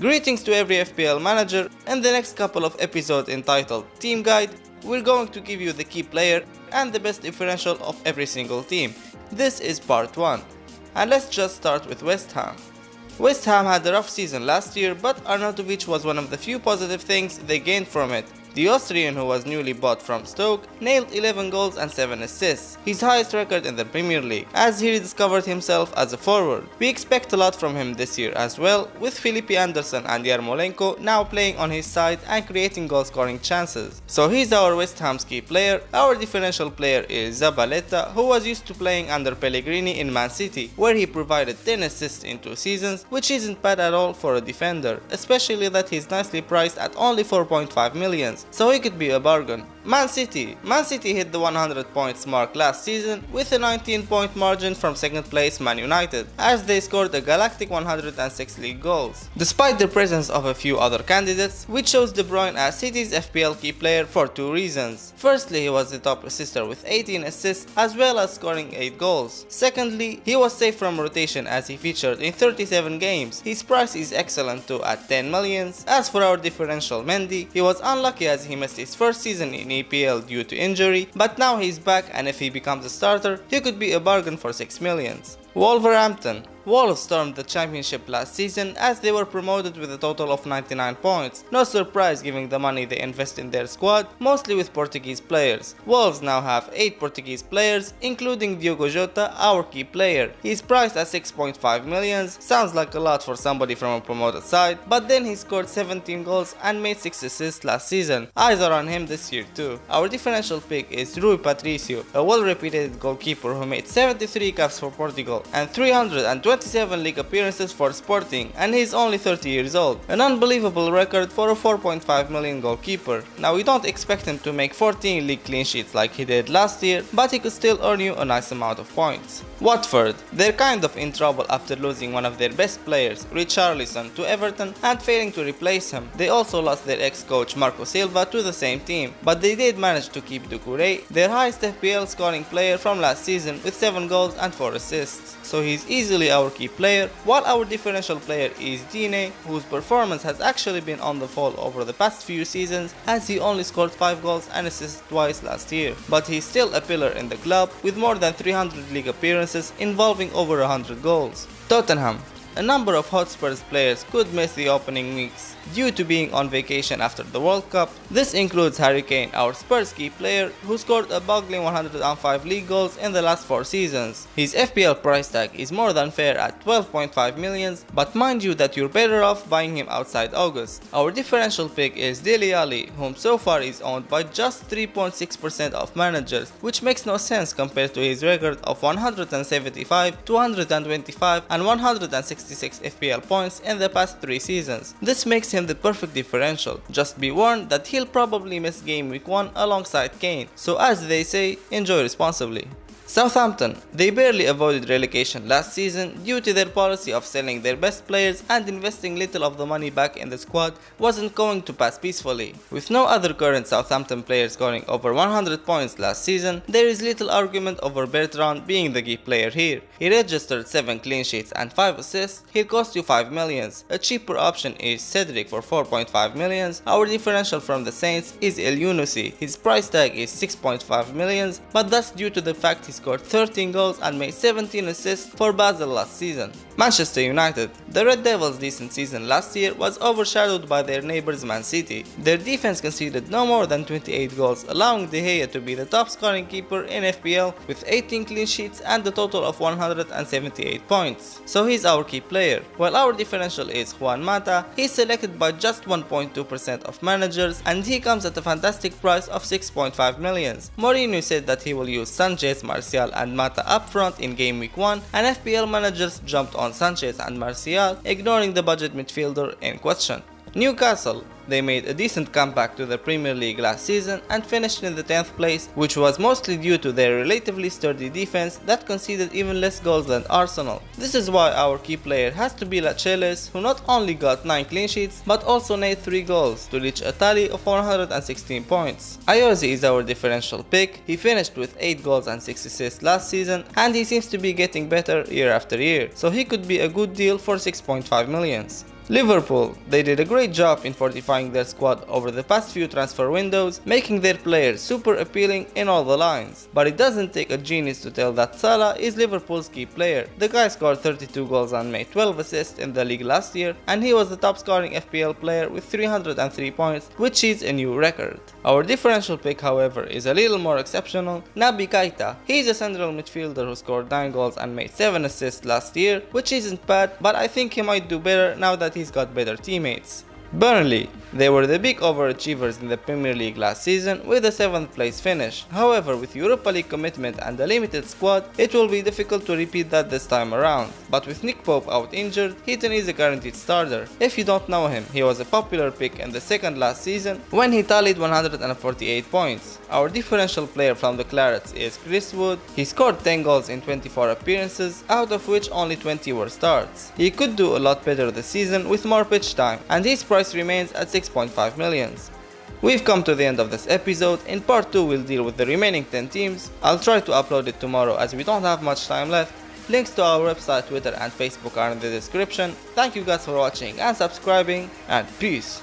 Greetings to every FPL manager. In the next couple of episodes entitled Team Guide, we're going to give you the key player and the best differential of every single team. This is part 1. And let's just start with West Ham. West Ham had a rough season last year, but Arnautovic was one of the few positive things they gained from it. The Austrian, who was newly bought from Stoke, nailed 11 goals and 7 assists, his highest record in the Premier League, as he rediscovered himself as a forward. We expect a lot from him this year as well, with Felipe Anderson and Yarmolenko now playing on his side and creating goal-scoring chances. So he's our West Ham's key player. Our differential player is Zabaleta, who was used to playing under Pellegrini in Man City, where he provided 10 assists in 2 seasons, which isn't bad at all for a defender, especially that he's nicely priced at only 4.5 million. So he could be a bargain. Man City hit the 100 points mark last season with a 19-point margin from second place Man United, as they scored a galactic 106 league goals. Despite the presence of a few other candidates, we chose De Bruyne as City's FPL key player for 2 reasons. Firstly, he was the top assister with 18 assists as well as scoring 8 goals. Secondly, he was safe from rotation as he featured in 37 games. His price is excellent too at 10 million. As for our differential Mendy, he was unlucky as he missed his first season in EPL due to injury, but now he's back, and if he becomes a starter, he could be a bargain for 6 million. Wolverhampton. Wolves stormed the championship last season as they were promoted with a total of 99 points. No surprise given the money they invest in their squad, mostly with Portuguese players. Wolves now have 8 Portuguese players, including Diogo Jota, our key player. He's priced at 6.5 million, sounds like a lot for somebody from a promoted side, but then he scored 17 goals and made 6 assists last season. Eyes are on him this year too. Our differential pick is Rui Patricio, a well-reputed goalkeeper who made 73 caps for Portugal and 327 league appearances for Sporting, and he's only 30 years old. An unbelievable record for a 4.5 million goalkeeper. Now we don't expect him to make 14 league clean sheets like he did last year, but he could still earn you a nice amount of points. Watford. They're kind of in trouble after losing one of their best players, Richarlison, to Everton and failing to replace him. They also lost their ex-coach Marco Silva to the same team, but they did manage to keep Doucouré, their highest FPL scoring player from last season, with 7 goals and 4 assists. So he's easily our key player, while our differential player is Digne, whose performance has actually been on the fall over the past few seasons, as he only scored 5 goals and assists twice last year. But he's still a pillar in the club, with more than 300 league appearances involving over 100 goals. Tottenham. A number of Hotspurs players could miss the opening weeks due to being on vacation after the World Cup. This includes Harry Kane, our Spurs key player, who scored a boggling 105 league goals in the last 4 seasons. His FPL price tag is more than fair at 12.5 million, but mind you that you're better off buying him outside August. Our differential pick is Dele Alli, whom so far is owned by just 3.6% of managers, which makes no sense compared to his record of 175, 225 and 166 FPL points in the past 3 seasons. This makes him the perfect differential. Just be warned that he'll probably miss game week 1 alongside Kane, so as they say, enjoy responsibly. Southampton. They barely avoided relegation last season due to their policy of selling their best players, and investing little of the money back in the squad wasn't going to pass peacefully. With no other current Southampton players scoring over 100 points last season, there is little argument over Bertrand being the key player here. He registered 7 clean sheets and 5 assists. He'll cost you 5 million. A cheaper option is Cedric for 4.5 million. Our differential from the Saints is El Yunusi. His price tag is 6.5 million, but that's due to the fact he scored 13 goals and made 17 assists for Basel last season. Manchester United. The Red Devils' decent season last year was overshadowed by their neighbours Man City. Their defense conceded no more than 28 goals, allowing De Gea to be the top scoring keeper in FPL with 18 clean sheets and a total of 178 points. So he's our key player. While our differential is Juan Mata, he's selected by just 1.2% of managers, and he comes at a fantastic price of 6.5 million. Mourinho said that he will use Sanchez, Martial and Mata up front in game week 1, and FPL managers jumped on Sanchez and Martial, ignoring the budget midfielder in question. Newcastle. They made a decent comeback to the Premier League last season and finished in the 10th place, which was mostly due to their relatively sturdy defense that conceded even less goals than Arsenal. This is why our key player has to be Lacheles, who not only got 9 clean sheets but also made 3 goals to reach a tally of 116 points. Ayoze is our differential pick. He finished with 8 goals and 6 assists last season, and he seems to be getting better year after year, so he could be a good deal for 6.5 million. Liverpool, they did a great job in fortifying their squad over the past few transfer windows, making their players super appealing in all the lines. But it doesn't take a genius to tell that Salah is Liverpool's key player. The guy scored 32 goals and made 12 assists in the league last year, and he was the top scoring FPL player with 303 points, which is a new record. Our differential pick, however, is a little more exceptional. Naby Keita. He's a central midfielder who scored 9 goals and made 7 assists last year, which isn't bad, but I think he might do better now that he's got better teammates. Burnley. They were the big overachievers in the Premier League last season with a 7th place finish. However, with Europa League commitment and a limited squad, it will be difficult to repeat that this time around. But with Nick Pope out injured, Heaton is a guaranteed starter. If you don't know him, he was a popular pick in the second last season when he tallied 148 points. Our differential player from the Clarets is Chris Wood. He scored 10 goals in 24 appearances, out of which only 20 were starts. He could do a lot better this season with more pitch time, and his price remains at 6.5 millions. We've come to the end of this episode. In part 2 we'll deal with the remaining 10 teams. I'll try to upload it tomorrow as we don't have much time left. Links to our website, Twitter and Facebook are in the description. Thank you guys for watching and subscribing, and peace.